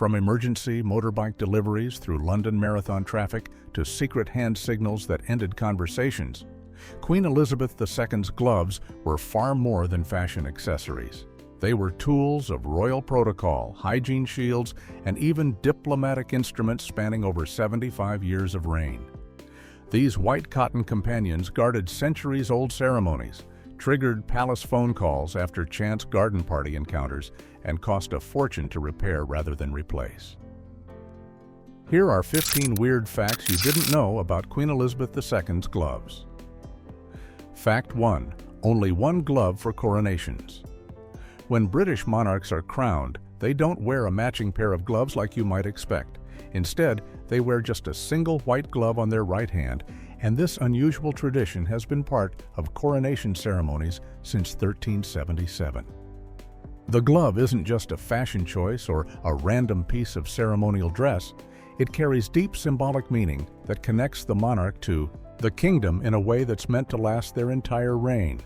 From emergency motorbike deliveries through London Marathon traffic to secret hand signals that ended conversations, Queen Elizabeth II's gloves were far more than fashion accessories. They were tools of royal protocol, hygiene shields, and even diplomatic instruments spanning over 75 years of reign. These white cotton companions guarded centuries-old ceremonies, triggered palace phone calls after chance garden party encounters, and cost a fortune to repair rather than replace. Here are 15 weird facts you didn't know about Queen Elizabeth II's gloves. Fact 1. Only one glove for coronations. When British monarchs are crowned, they don't wear a matching pair of gloves like you might expect. Instead, they wear just a single white glove on their right hand, and this unusual tradition has been part of coronation ceremonies since 1377. The glove isn't just a fashion choice or a random piece of ceremonial dress. It carries deep symbolic meaning that connects the monarch to the kingdom in a way that's meant to last their entire reign.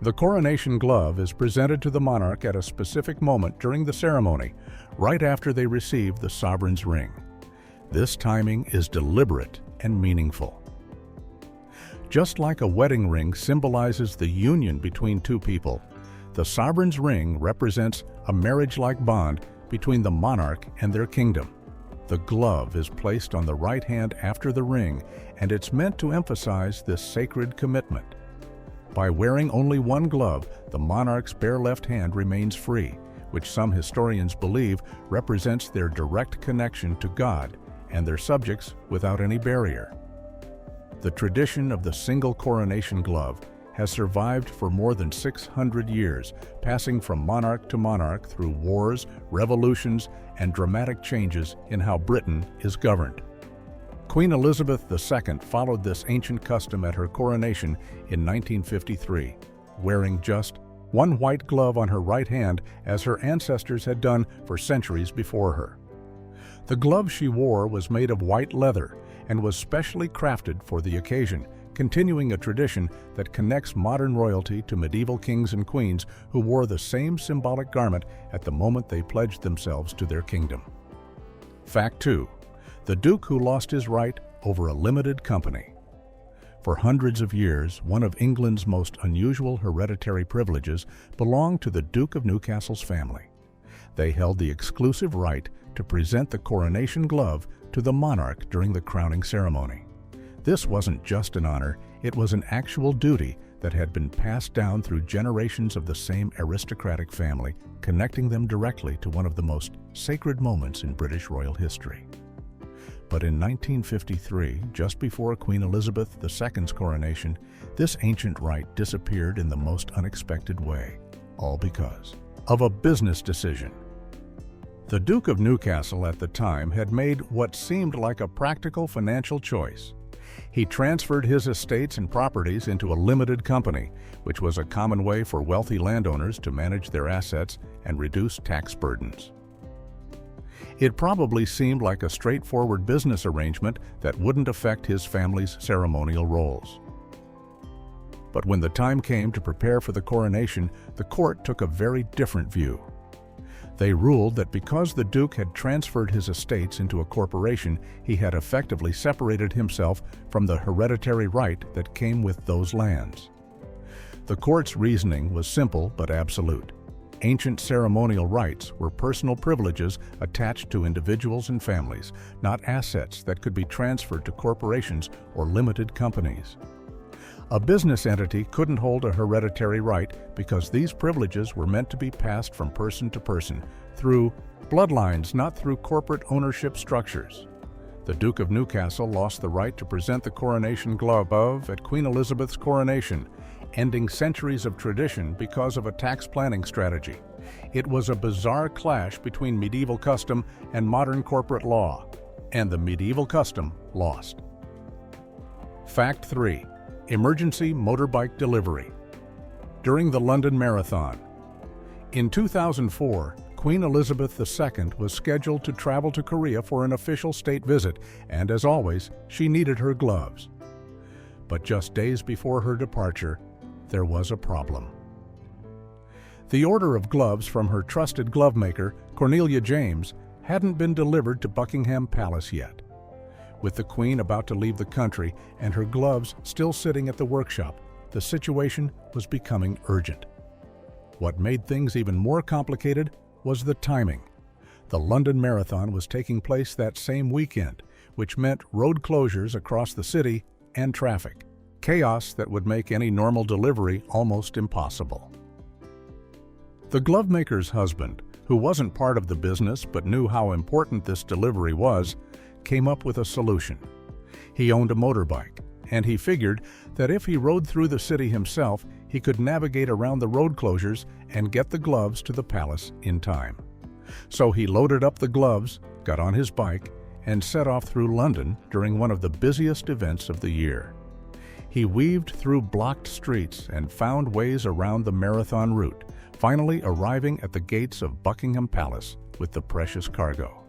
The coronation glove is presented to the monarch at a specific moment during the ceremony, right after they receive the sovereign's ring. This timing is deliberate and meaningful. Just like a wedding ring symbolizes the union between two people, the sovereign's ring represents a marriage-like bond between the monarch and their kingdom. The glove is placed on the right hand after the ring, and it's meant to emphasize this sacred commitment. By wearing only one glove, the monarch's bare left hand remains free, which some historians believe represents their direct connection to God and their subjects without any barrier. The tradition of the single coronation glove has survived for more than 600 years, passing from monarch to monarch through wars, revolutions, and dramatic changes in how Britain is governed. Queen Elizabeth II followed this ancient custom at her coronation in 1953, wearing just one white glove on her right hand as her ancestors had done for centuries before her. The glove she wore was made of white leather and was specially crafted for the occasion, continuing a tradition that connects modern royalty to medieval kings and queens who wore the same symbolic garment at the moment they pledged themselves to their kingdom. Fact 2. The Duke who lost his right over a limited company. For hundreds of years, one of England's most unusual hereditary privileges belonged to the Duke of Newcastle's family. They held the exclusive right to present the coronation glove to the monarch during the crowning ceremony. This wasn't just an honor, it was an actual duty that had been passed down through generations of the same aristocratic family, connecting them directly to one of the most sacred moments in British royal history. But in 1953, just before Queen Elizabeth II's coronation, this ancient right disappeared in the most unexpected way, all because of a business decision. The Duke of Newcastle at the time had made what seemed like a practical financial choice. He transferred his estates and properties into a limited company, which was a common way for wealthy landowners to manage their assets and reduce tax burdens. It probably seemed like a straightforward business arrangement that wouldn't affect his family's ceremonial roles. But when the time came to prepare for the coronation, the court took a very different view. They ruled that because the Duke had transferred his estates into a corporation, he had effectively separated himself from the hereditary right that came with those lands. The court's reasoning was simple but absolute. Ancient ceremonial rights were personal privileges attached to individuals and families, not assets that could be transferred to corporations or limited companies. A business entity couldn't hold a hereditary right because these privileges were meant to be passed from person to person through bloodlines, not through corporate ownership structures. The Duke of Newcastle lost the right to present the coronation glove at Queen Elizabeth's coronation, ending centuries of tradition because of a tax planning strategy. It was a bizarre clash between medieval custom and modern corporate law, and the medieval custom lost. Fact 3. Emergency motorbike delivery. During the London Marathon. In 2004, Queen Elizabeth II was scheduled to travel to Korea for an official state visit, and as always, she needed her gloves. But just days before her departure, there was a problem. The order of gloves from her trusted glovemaker, Cornelia James, hadn't been delivered to Buckingham Palace yet. With the Queen about to leave the country and her gloves still sitting at the workshop, the situation was becoming urgent. What made things even more complicated was the timing. The London Marathon was taking place that same weekend, which meant road closures across the city and traffic, chaos that would make any normal delivery almost impossible. The glovemaker's husband, who wasn't part of the business but knew how important this delivery was, came up with a solution. He owned a motorbike, and he figured that if he rode through the city himself, he could navigate around the road closures and get the gloves to the palace in time. So he loaded up the gloves, got on his bike, and set off through London during one of the busiest events of the year. He weaved through blocked streets and found ways around the marathon route, finally arriving at the gates of Buckingham Palace with the precious cargo.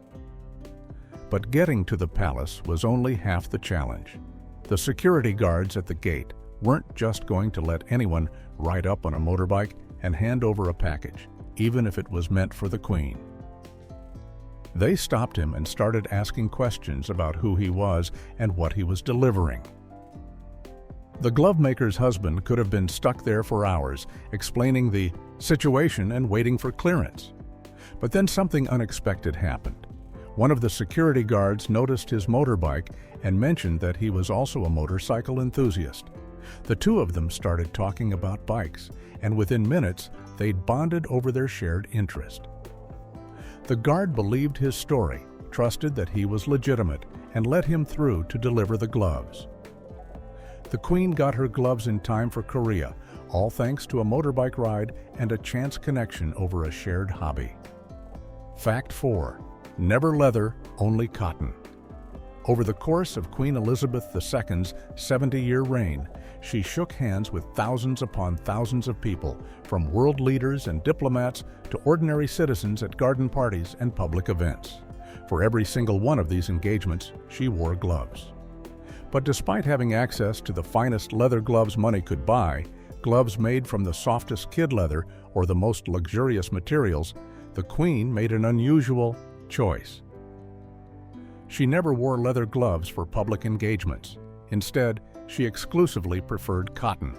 But getting to the palace was only half the challenge. The security guards at the gate weren't just going to let anyone ride up on a motorbike and hand over a package, even if it was meant for the Queen. They stopped him and started asking questions about who he was and what he was delivering. The glovemaker's husband could have been stuck there for hours, explaining the situation and waiting for clearance. But then something unexpected happened. One of the security guards noticed his motorbike and mentioned that he was also a motorcycle enthusiast. The two of them started talking about bikes, and within minutes, they'd bonded over their shared interest. The guard believed his story, trusted that he was legitimate, and let him through to deliver the gloves. The Queen got her gloves in time for Korea, all thanks to a motorbike ride and a chance connection over a shared hobby. Fact 4. Never leather, only cotton. Over the course of Queen Elizabeth II's 70-year reign, she shook hands with thousands upon thousands of people, from world leaders and diplomats to ordinary citizens at garden parties and public events. For every single one of these engagements, she wore gloves. But despite having access to the finest leather gloves money could buy, gloves made from the softest kid leather or the most luxurious materials, the Queen made an unusual choice. She never wore leather gloves for public engagements. Instead, she exclusively preferred cotton.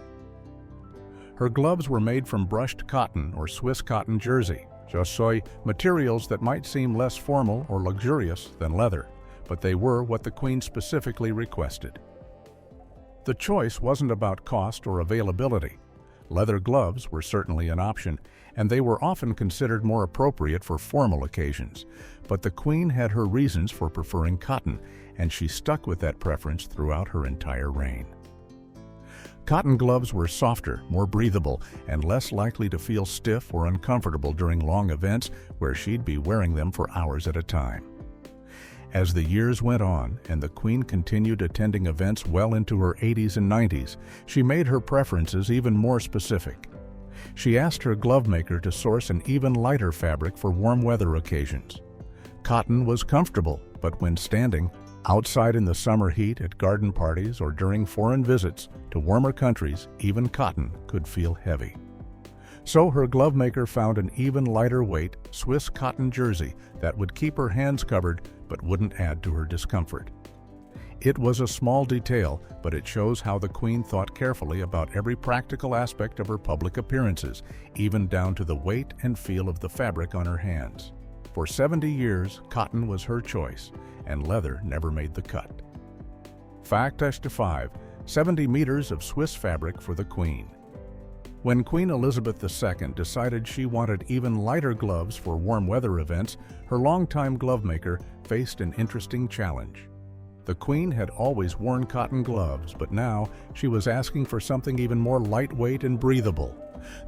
Her gloves were made from brushed cotton or Swiss cotton jersey, materials that might seem less formal or luxurious than leather, but they were what the Queen specifically requested. The choice wasn't about cost or availability. Leather gloves were certainly an option, and they were often considered more appropriate for formal occasions. But the Queen had her reasons for preferring cotton, and she stuck with that preference throughout her entire reign. Cotton gloves were softer, more breathable, and less likely to feel stiff or uncomfortable during long events where she'd be wearing them for hours at a time. As the years went on and the Queen continued attending events well into her 80s and 90s, she made her preferences even more specific. She asked her glovemaker to source an even lighter fabric for warm weather occasions. Cotton was comfortable, but when standing outside in the summer heat at garden parties or during foreign visits to warmer countries, even cotton could feel heavy. So her glovemaker found an even lighter weight Swiss cotton jersey that would keep her hands covered but wouldn't add to her discomfort. It was a small detail, but it shows how the Queen thought carefully about every practical aspect of her public appearances, even down to the weight and feel of the fabric on her hands. For 70 years, cotton was her choice, and leather never made the cut. Fact 5. 70 meters of Swiss fabric for the Queen. When Queen Elizabeth II decided she wanted even lighter gloves for warm weather events, her longtime glovemaker faced an interesting challenge. The Queen had always worn cotton gloves, but now she was asking for something even more lightweight and breathable.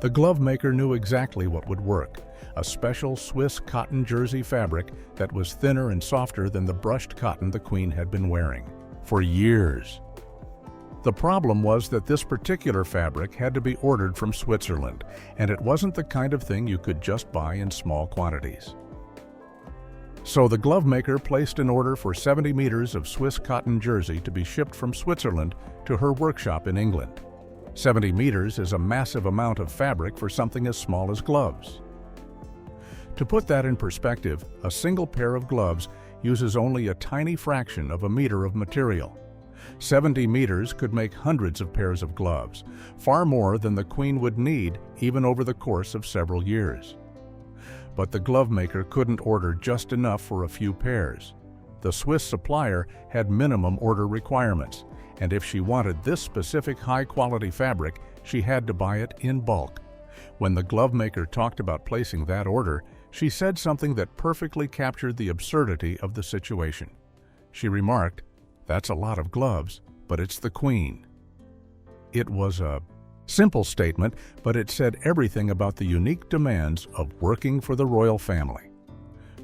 The glovemaker knew exactly what would work: a special Swiss cotton jersey fabric that was thinner and softer than the brushed cotton the Queen had been wearing for years. The problem was that this particular fabric had to be ordered from Switzerland, and it wasn't the kind of thing you could just buy in small quantities. So the glovemaker placed an order for 70 meters of Swiss cotton jersey to be shipped from Switzerland to her workshop in England. 70 meters is a massive amount of fabric for something as small as gloves. To put that in perspective, a single pair of gloves uses only a tiny fraction of a meter of material. 70 meters could make hundreds of pairs of gloves, far more than the Queen would need even over the course of several years. But the glove maker couldn't order just enough for a few pairs. The Swiss supplier had minimum order requirements, and if she wanted this specific high-quality fabric, she had to buy it in bulk. When the glove maker talked about placing that order, she said something that perfectly captured the absurdity of the situation. She remarked, "That's a lot of gloves, but it's the Queen." It was a simple statement, but it said everything about the unique demands of working for the royal family.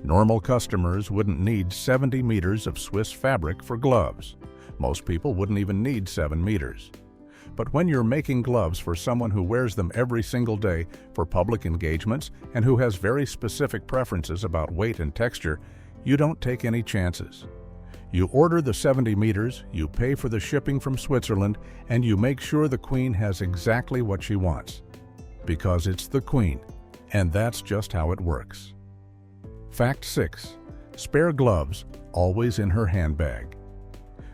Normal customers wouldn't need 70 meters of Swiss fabric for gloves. Most people wouldn't even need 7 meters. But when you're making gloves for someone who wears them every single day for public engagements and who has very specific preferences about weight and texture, you don't take any chances. You order the 70 meters, you pay for the shipping from Switzerland, and you make sure the Queen has exactly what she wants. Because it's the Queen, and that's just how it works. Fact 6. Spare gloves always in her handbag.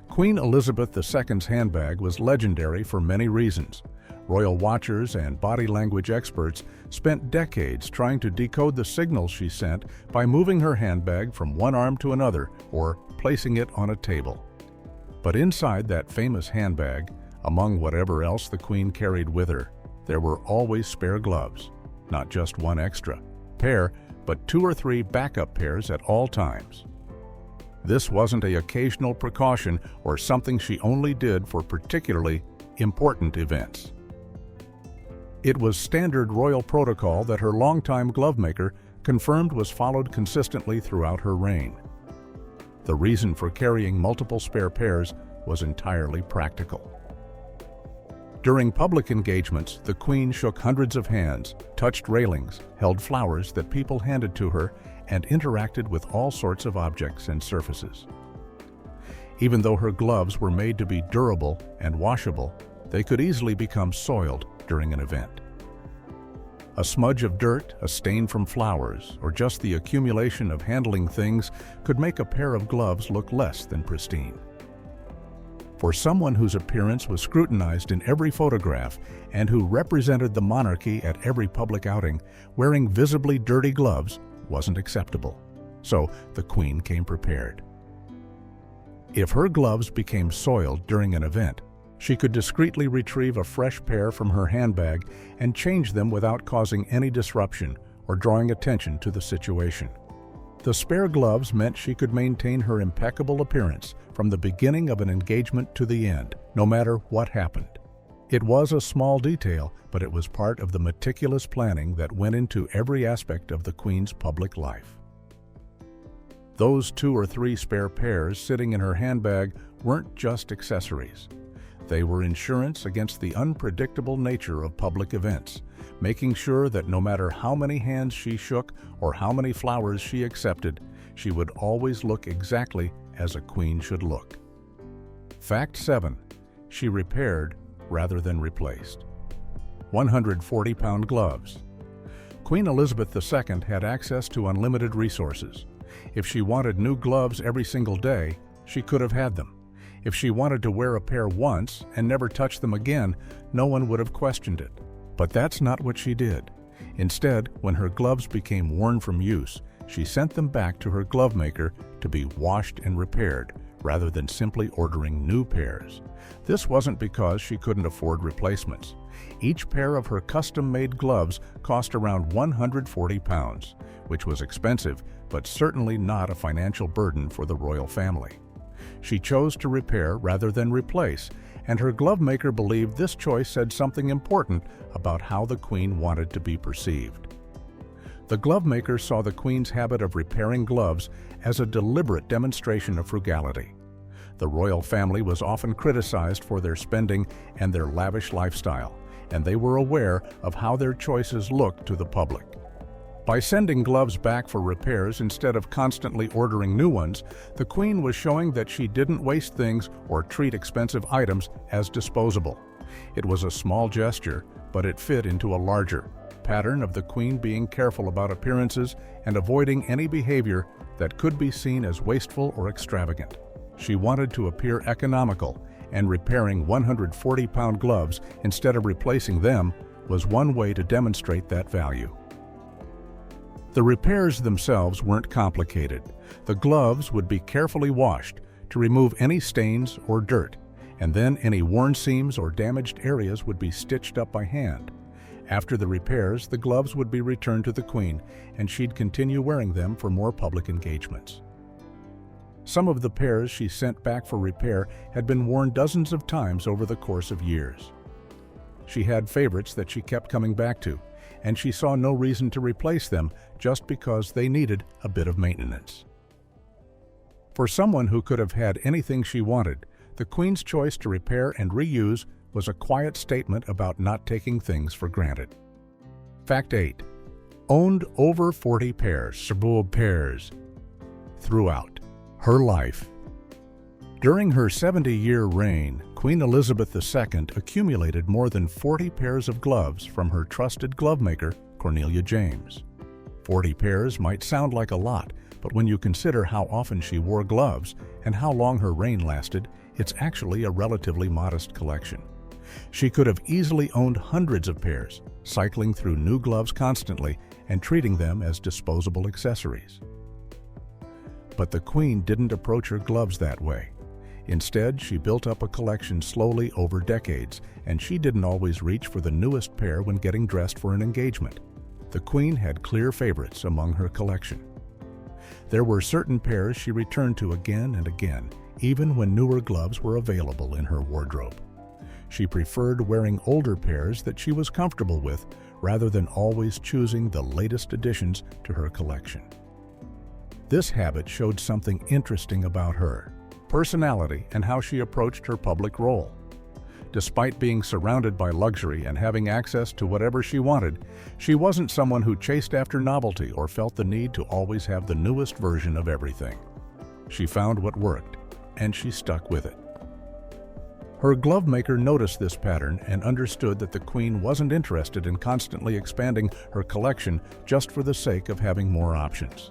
Queen Elizabeth II's handbag was legendary for many reasons. Royal watchers and body language experts spent decades trying to decode the signals she sent by moving her handbag from one arm to another or placing it on a table. But inside that famous handbag, among whatever else the Queen carried with her, there were always spare gloves. Not just one extra pair, but 2 or 3 backup pairs at all times. This wasn't an occasional precaution or something she only did for particularly important events. It was standard royal protocol that her longtime glove maker confirmed was followed consistently throughout her reign. The reason for carrying multiple spare pairs was entirely practical. During public engagements, the Queen shook hundreds of hands, touched railings, held flowers that people handed to her, and interacted with all sorts of objects and surfaces. Even though her gloves were made to be durable and washable, they could easily become soiled during an event. A smudge of dirt, a stain from flowers, or just the accumulation of handling things could make a pair of gloves look less than pristine. For someone whose appearance was scrutinized in every photograph and who represented the monarchy at every public outing, wearing visibly dirty gloves wasn't acceptable. So the Queen came prepared. If her gloves became soiled during an event, she could discreetly retrieve a fresh pair from her handbag and change them without causing any disruption or drawing attention to the situation. The spare gloves meant she could maintain her impeccable appearance from the beginning of an engagement to the end, no matter what happened. It was a small detail, but it was part of the meticulous planning that went into every aspect of the Queen's public life. Those 2 or 3 spare pairs sitting in her handbag weren't just accessories. They were insurance against the unpredictable nature of public events, making sure that no matter how many hands she shook or how many flowers she accepted, she would always look exactly as a Queen should look. Fact 7. She repaired rather than replaced. 140-pound gloves. Queen Elizabeth II had access to unlimited resources. If she wanted new gloves every single day, she could have had them. If she wanted to wear a pair once and never touch them again, no one would have questioned it. But that's not what she did. Instead, when her gloves became worn from use, she sent them back to her glove maker to be washed and repaired, rather than simply ordering new pairs. This wasn't because she couldn't afford replacements. Each pair of her custom-made gloves cost around 140 pounds, which was expensive, but certainly not a financial burden for the royal family. She chose to repair rather than replace, and her glove maker believed this choice said something important about how the Queen wanted to be perceived. The glove maker saw the Queen's habit of repairing gloves as a deliberate demonstration of frugality. The royal family was often criticized for their spending and their lavish lifestyle, and they were aware of how their choices looked to the public. By sending gloves back for repairs instead of constantly ordering new ones, the Queen was showing that she didn't waste things or treat expensive items as disposable. It was a small gesture, but it fit into a larger pattern of the Queen being careful about appearances and avoiding any behavior that could be seen as wasteful or extravagant. She wanted to appear economical, and repairing 140-pound gloves instead of replacing them was one way to demonstrate that value. The repairs themselves weren't complicated. The gloves would be carefully washed to remove any stains or dirt, and then any worn seams or damaged areas would be stitched up by hand. After the repairs, the gloves would be returned to the Queen, and she'd continue wearing them for more public engagements. Some of the pairs she sent back for repair had been worn dozens of times over the course of years. She had favorites that she kept coming back to, and she saw no reason to replace them just because they needed a bit of maintenance. For someone who could have had anything she wanted, the Queen's choice to repair and reuse was a quiet statement about not taking things for granted. Fact 8. Owned over 40 pairs throughout her life. During her 70-year reign, Queen Elizabeth II accumulated more than 40 pairs of gloves from her trusted glovemaker, Cornelia James. 40 pairs might sound like a lot, but when you consider how often she wore gloves and how long her reign lasted, it's actually a relatively modest collection. She could have easily owned hundreds of pairs, cycling through new gloves constantly and treating them as disposable accessories. But the Queen didn't approach her gloves that way. Instead, she built up a collection slowly over decades, and she didn't always reach for the newest pair when getting dressed for an engagement. The Queen had clear favorites among her collection. There were certain pairs she returned to again and again, even when newer gloves were available in her wardrobe. She preferred wearing older pairs that she was comfortable with rather than always choosing the latest additions to her collection. This habit showed something interesting about her personality and how she approached her public role. Despite being surrounded by luxury and having access to whatever she wanted, she wasn't someone who chased after novelty or felt the need to always have the newest version of everything. She found what worked, and she stuck with it. Her glovemaker noticed this pattern and understood that the Queen wasn't interested in constantly expanding her collection just for the sake of having more options.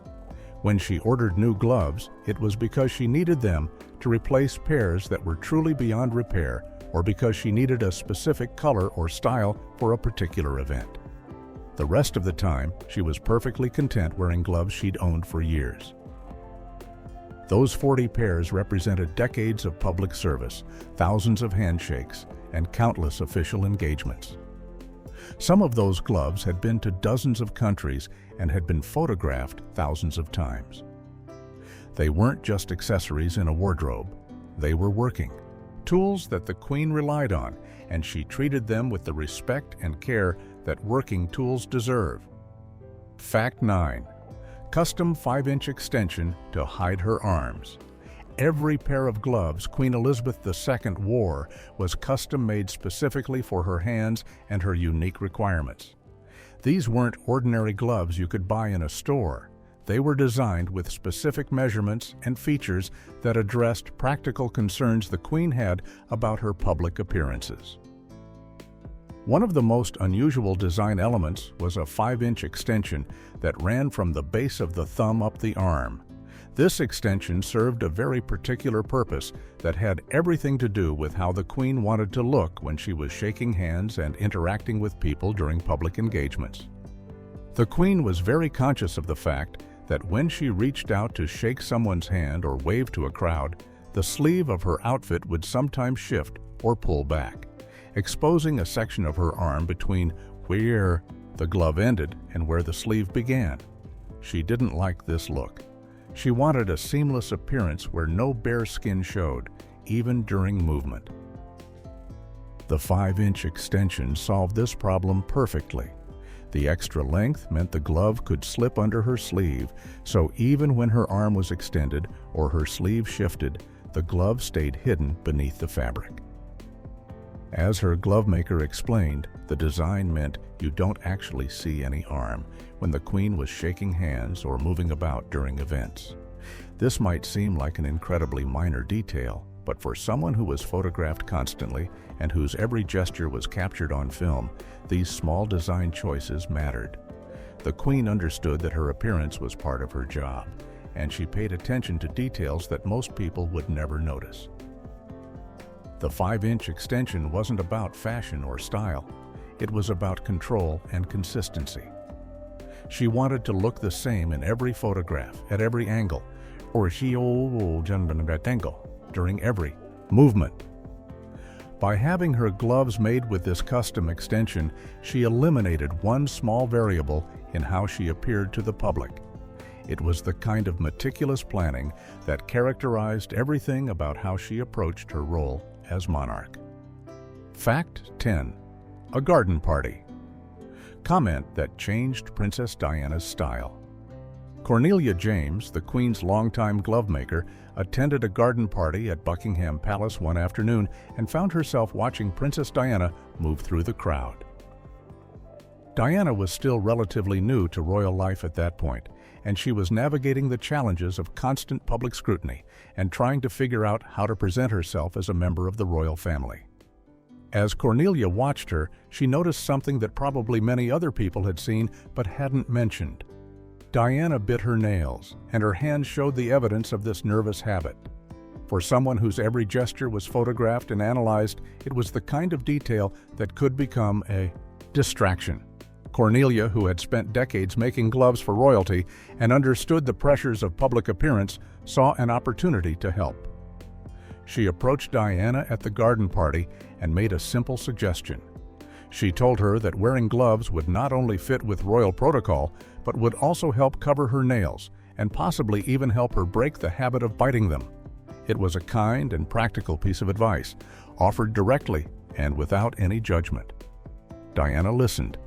When she ordered new gloves, it was because she needed them to replace pairs that were truly beyond repair or because she needed a specific color or style for a particular event. The rest of the time, she was perfectly content wearing gloves she'd owned for years. Those 40 pairs represented decades of public service, thousands of handshakes, and countless official engagements. Some of those gloves had been to dozens of countries and had been photographed thousands of times. They weren't just accessories in a wardrobe. They were working tools that the Queen relied on, and she treated them with the respect and care that working tools deserve. Fact 9. Custom 5-inch extension to hide her arms. Every pair of gloves Queen Elizabeth II wore was custom-made specifically for her hands and her unique requirements. These weren't ordinary gloves you could buy in a store. They were designed with specific measurements and features that addressed practical concerns the Queen had about her public appearances. One of the most unusual design elements was a 5-inch extension that ran from the base of the thumb up the arm. This extension served a very particular purpose that had everything to do with how the Queen wanted to look when she was shaking hands and interacting with people during public engagements. The Queen was very conscious of the fact that when she reached out to shake someone's hand or wave to a crowd, the sleeve of her outfit would sometimes shift or pull back, exposing a section of her arm between where the glove ended and where the sleeve began. She didn't like this look. She wanted a seamless appearance where no bare skin showed, even during movement. The 5-inch extension solved this problem perfectly. The extra length meant the glove could slip under her sleeve, so even when her arm was extended or her sleeve shifted, the glove stayed hidden beneath the fabric. As her glovemaker explained, the design meant you don't actually see any arm when the Queen was shaking hands or moving about during events. This might seem like an incredibly minor detail, But for someone who was photographed constantly and whose every gesture was captured on film, these small design choices mattered. The Queen understood that her appearance was part of her job, and she paid attention to details that most people would never notice. The 5-inch extension wasn't about fashion or style. It was about control and consistency. She wanted to look the same in every photograph, at every angle, during every movement. By having her gloves made with this custom extension, she eliminated one small variable in how she appeared to the public. It was the kind of meticulous planning that characterized everything about how she approached her role as monarch. Fact 10. A garden party. Comment that changed Princess Diana's style. Cornelia James, the Queen's longtime glove maker, attended a garden party at Buckingham Palace one afternoon and found herself watching Princess Diana move through the crowd. Diana was still relatively new to royal life at that point, and she was navigating the challenges of constant public scrutiny and trying to figure out how to present herself as a member of the royal family. As Cornelia watched her, she noticed something that probably many other people had seen but hadn't mentioned. Diana bit her nails, and her hands showed the evidence of this nervous habit. For someone whose every gesture was photographed and analyzed, it was the kind of detail that could become a distraction. Cornelia, who had spent decades making gloves for royalty and understood the pressures of public appearance, saw an opportunity to help. She approached Diana at the garden party and made a simple suggestion. She told her that wearing gloves would not only fit with royal protocol, but would also help cover her nails and possibly even help her break the habit of biting them. It was a kind and practical piece of advice, offered directly and without any judgment. Diana listened,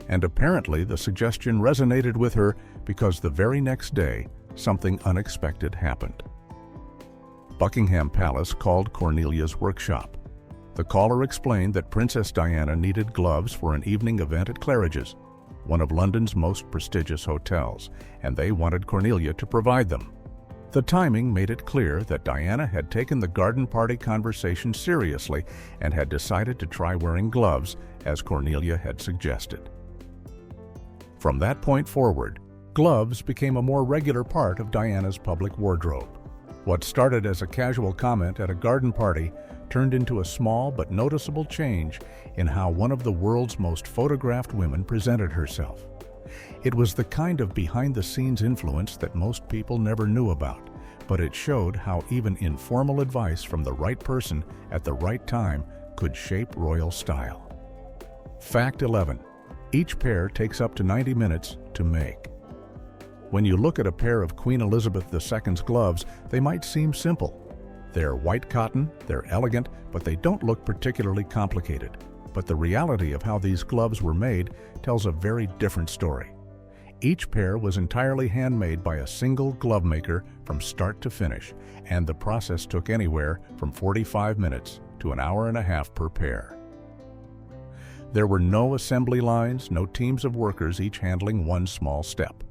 and apparently the suggestion resonated with her because the very next day, something unexpected happened. Buckingham Palace called Cornelia's workshop. The caller explained that Princess Diana needed gloves for an evening event at Claridge's, one of London's most prestigious hotels, and they wanted Cornelia to provide them. The timing made it clear that Diana had taken the garden party conversation seriously and had decided to try wearing gloves, as Cornelia had suggested. From that point forward, gloves became a more regular part of Diana's public wardrobe. What started as a casual comment at a garden party turned into a small but noticeable change in how one of the world's most photographed women presented herself. It was the kind of behind-the-scenes influence that most people never knew about, but it showed how even informal advice from the right person at the right time could shape royal style. Fact 11. Each pair takes up to 90 minutes to make. When you look at a pair of Queen Elizabeth II's gloves, they might seem simple. They're white cotton, they're elegant, but they don't look particularly complicated. But the reality of how these gloves were made tells a very different story. Each pair was entirely handmade by a single glove maker from start to finish, and the process took anywhere from 45 minutes to an hour and a half per pair. There were no assembly lines, no teams of workers each handling one small step.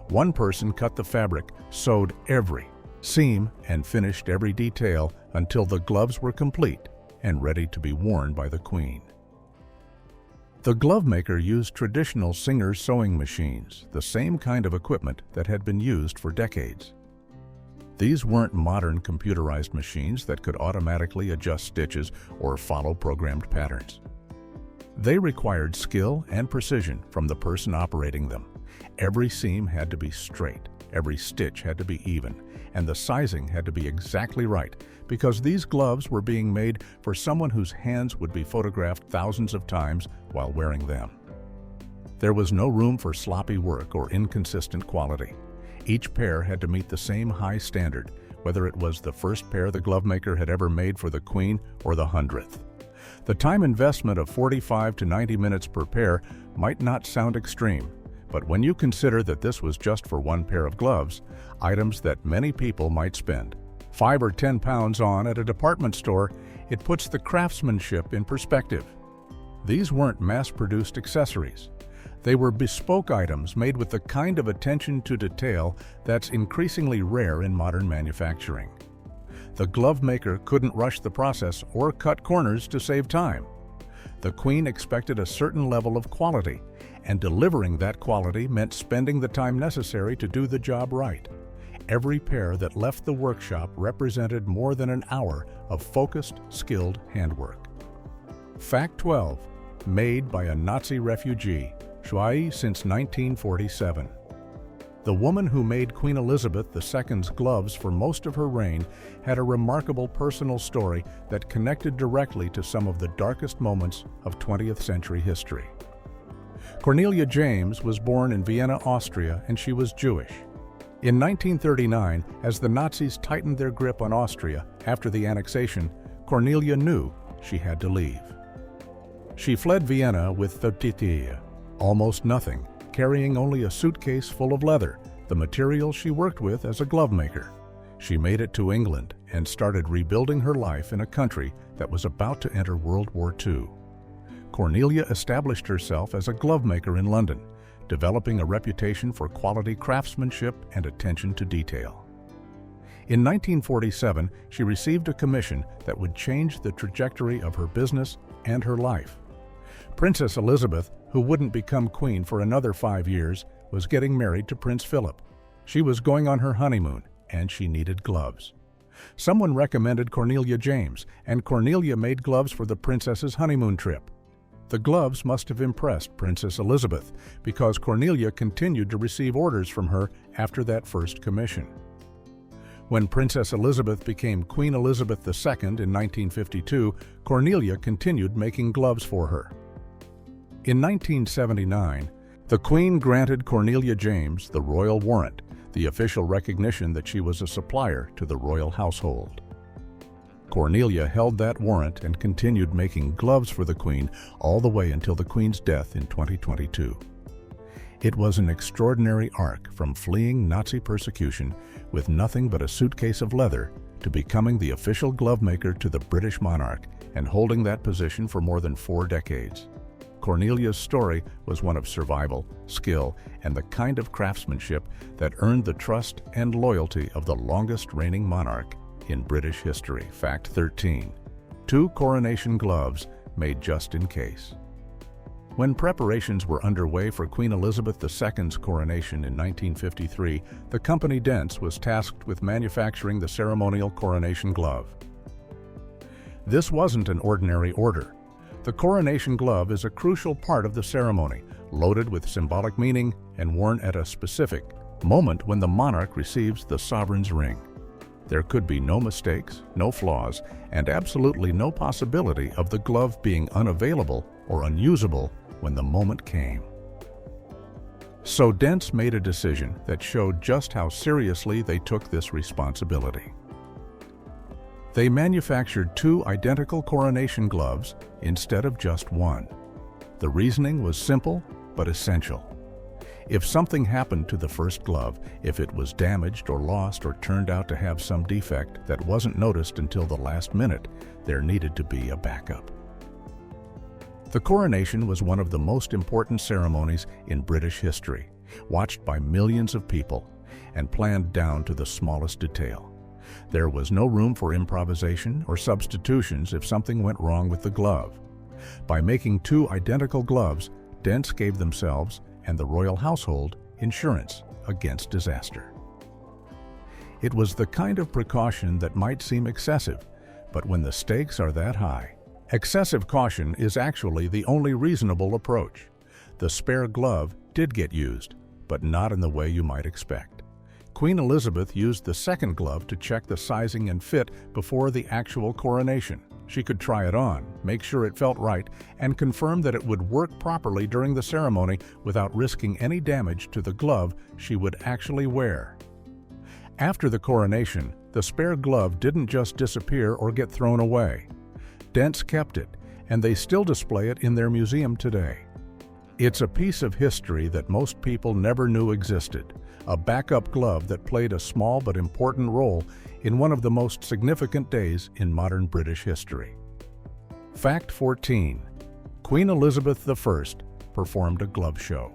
One person cut the fabric, sewed every seam, and finished every detail until the gloves were complete and ready to be worn by the Queen. The glove maker used traditional Singer sewing machines, the same kind of equipment that had been used for decades. These weren't modern computerized machines that could automatically adjust stitches or follow programmed patterns. They required skill and precision from the person operating them. Every seam had to be straight, every stitch had to be even, and the sizing had to be exactly right, because these gloves were being made for someone whose hands would be photographed thousands of times while wearing them. There was no room for sloppy work or inconsistent quality. Each pair had to meet the same high standard, whether it was the first pair the glove maker had ever made for the Queen or the 100th. The time investment of 45 to 90 minutes per pair might not sound extreme, but when you consider that this was just for one pair of gloves, items that many people might spend £5 or £10 on at a department store, it puts the craftsmanship in perspective. These weren't mass-produced accessories. They were bespoke items made with the kind of attention to detail that's increasingly rare in modern manufacturing. The glove maker couldn't rush the process or cut corners to save time. The Queen expected a certain level of quality, and delivering that quality meant spending the time necessary to do the job right. Every pair that left the workshop represented more than an hour of focused, skilled handwork. Fact 12. Made by a Nazi refugee, Shui since 1947. The woman who made Queen Elizabeth II's gloves for most of her reign had a remarkable personal story that connected directly to some of the darkest moments of 20th century history. Cornelia James was born in Vienna, Austria, and she was Jewish. In 1939, as the Nazis tightened their grip on Austria after the annexation, Cornelia knew she had to leave. She fled Vienna with almost nothing, carrying only a suitcase full of leather, the material she worked with as a glove maker. She made it to England and started rebuilding her life in a country that was about to enter World War II. Cornelia established herself as a glove maker in London, developing a reputation for quality craftsmanship and attention to detail. In 1947, she received a commission that would change the trajectory of her business and her life. Princess Elizabeth, who wouldn't become queen for another 5 years, was getting married to Prince Philip. She was going on her honeymoon, and she needed gloves. Someone recommended Cornelia James, and Cornelia made gloves for the princess's honeymoon trip. The gloves must have impressed Princess Elizabeth, because Cornelia continued to receive orders from her after that first commission. When Princess Elizabeth became Queen Elizabeth II in 1952, Cornelia continued making gloves for her. In 1979, the Queen granted Cornelia James the royal warrant, the official recognition that she was a supplier to the royal household. Cornelia held that warrant and continued making gloves for the Queen all the way until the Queen's death in 2022. It was an extraordinary arc from fleeing Nazi persecution with nothing but a suitcase of leather to becoming the official glove maker to the British monarch and holding that position for more than 4 decades. Cornelia's story was one of survival, skill, and the kind of craftsmanship that earned the trust and loyalty of the longest reigning monarch in British history. Fact 13. 2 coronation gloves made just in case. When preparations were underway for Queen Elizabeth II's coronation in 1953, the company Dents was tasked with manufacturing the ceremonial coronation glove. This wasn't an ordinary order. The coronation glove is a crucial part of the ceremony, loaded with symbolic meaning and worn at a specific moment when the monarch receives the sovereign's ring. There could be no mistakes, no flaws, and absolutely no possibility of the glove being unavailable or unusable when the moment came. So Dents made a decision that showed just how seriously they took this responsibility. They manufactured 2 identical coronation gloves instead of just 1. The reasoning was simple but essential. If something happened to the first glove, if it was damaged or lost or turned out to have some defect that wasn't noticed until the last minute, there needed to be a backup. The coronation was one of the most important ceremonies in British history, watched by millions of people, and planned down to the smallest detail. There was no room for improvisation or substitutions if something went wrong with the glove. By making 2 identical gloves, Dents gave themselves and the royal household insurance against disaster. It was the kind of precaution that might seem excessive, but when the stakes are that high, excessive caution is actually the only reasonable approach. The spare glove did get used, but not in the way you might expect. Queen Elizabeth used the second glove to check the sizing and fit before the actual coronation. She could try it on, make sure it felt right, and confirm that it would work properly during the ceremony without risking any damage to the glove she would actually wear. After the coronation, the spare glove didn't just disappear or get thrown away. Dents kept it, and they still display it in their museum today. It's a piece of history that most people never knew existed, a backup glove that played a small but important role in one of the most significant days in modern British history. Fact 14. Queen Elizabeth I performed a glove show.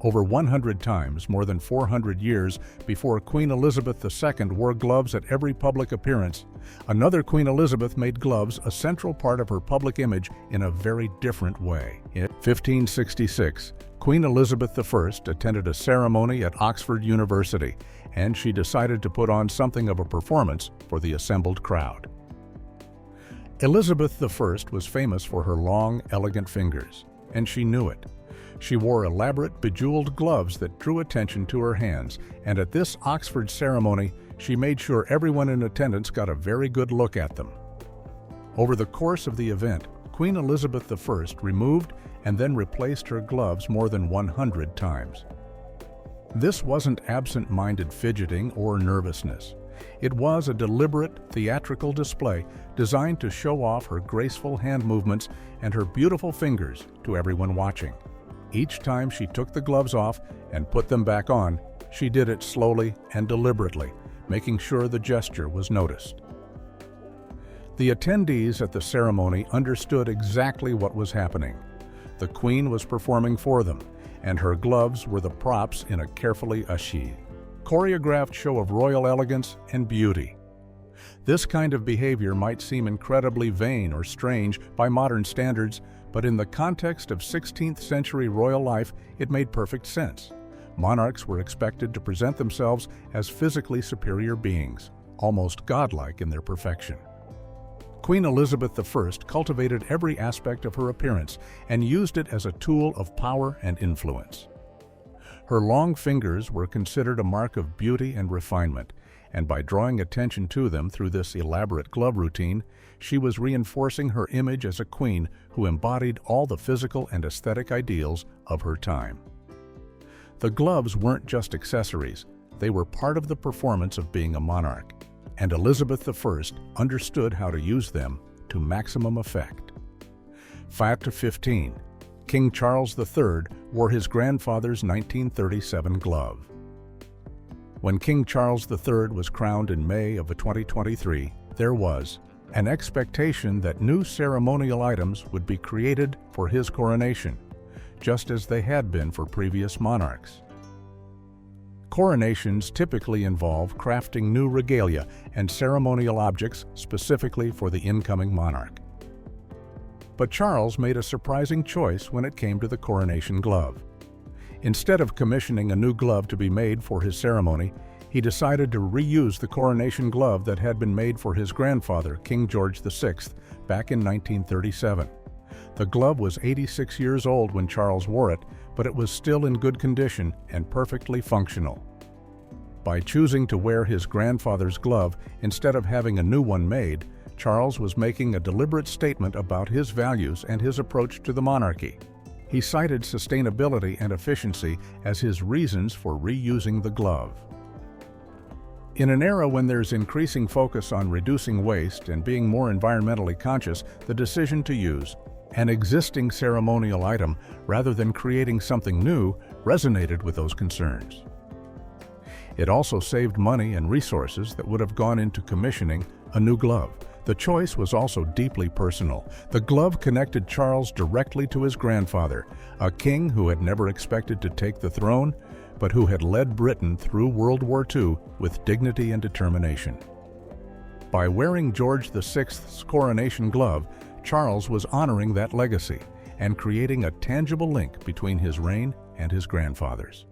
Over 100 times, more than 400 years before Queen Elizabeth II wore gloves at every public appearance, another Queen Elizabeth made gloves a central part of her public image in a very different way. In 1566, Queen Elizabeth I attended a ceremony at Oxford University, and she decided to put on something of a performance for the assembled crowd. Elizabeth I was famous for her long, elegant fingers, and she knew it. She wore elaborate, bejeweled gloves that drew attention to her hands, and at this Oxford ceremony, she made sure everyone in attendance got a very good look at them. Over the course of the event, Queen Elizabeth I removed and then replaced her gloves more than 100 times. This wasn't absent-minded fidgeting or nervousness. It was a deliberate, theatrical display designed to show off her graceful hand movements and her beautiful fingers to everyone watching. Each time she took the gloves off and put them back on, she did it slowly and deliberately, making sure the gesture was noticed. The attendees at the ceremony understood exactly what was happening. The Queen was performing for them, and her gloves were the props in a carefully choreographed show of royal elegance and beauty. This kind of behavior might seem incredibly vain or strange by modern standards, but in the context of 16th century royal life, it made perfect sense. Monarchs were expected to present themselves as physically superior beings, almost godlike in their perfection. Queen Elizabeth I cultivated every aspect of her appearance and used it as a tool of power and influence. Her long fingers were considered a mark of beauty and refinement, and by drawing attention to them through this elaborate glove routine, she was reinforcing her image as a queen who embodied all the physical and aesthetic ideals of her time. The gloves weren't just accessories, they were part of the performance of being a monarch, and Elizabeth I understood how to use them to maximum effect. Fact 15. King Charles III wore his grandfather's 1937 glove. When King Charles III was crowned in May of 2023, there was an expectation that new ceremonial items would be created for his coronation, just as they had been for previous monarchs. Coronations typically involve crafting new regalia and ceremonial objects specifically for the incoming monarch. But Charles made a surprising choice when it came to the coronation glove. Instead of commissioning a new glove to be made for his ceremony, he decided to reuse the coronation glove that had been made for his grandfather, King George VI, back in 1937. The glove was 86 years old when Charles wore it, but it was still in good condition and perfectly functional. By choosing to wear his grandfather's glove instead of having a new one made, Charles was making a deliberate statement about his values and his approach to the monarchy. He cited sustainability and efficiency as his reasons for reusing the glove. In an era when there's increasing focus on reducing waste and being more environmentally conscious, the decision to use an existing ceremonial item rather than creating something new resonated with those concerns. It also saved money and resources that would have gone into commissioning a new glove. The choice was also deeply personal. The glove connected Charles directly to his grandfather, a king who had never expected to take the throne, but who had led Britain through World War II with dignity and determination. By wearing George VI's coronation glove, Charles was honoring that legacy and creating a tangible link between his reign and his grandfather's.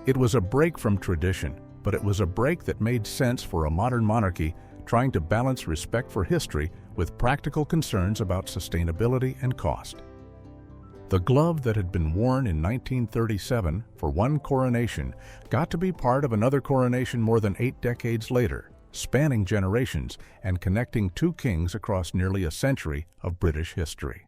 It was a break from tradition, but it was a break that made sense for a modern monarchy trying to balance respect for history with practical concerns about sustainability and cost. The glove that had been worn in 1937 for one coronation got to be part of another coronation more than 8 decades later, spanning generations and connecting two kings across nearly a century of British history.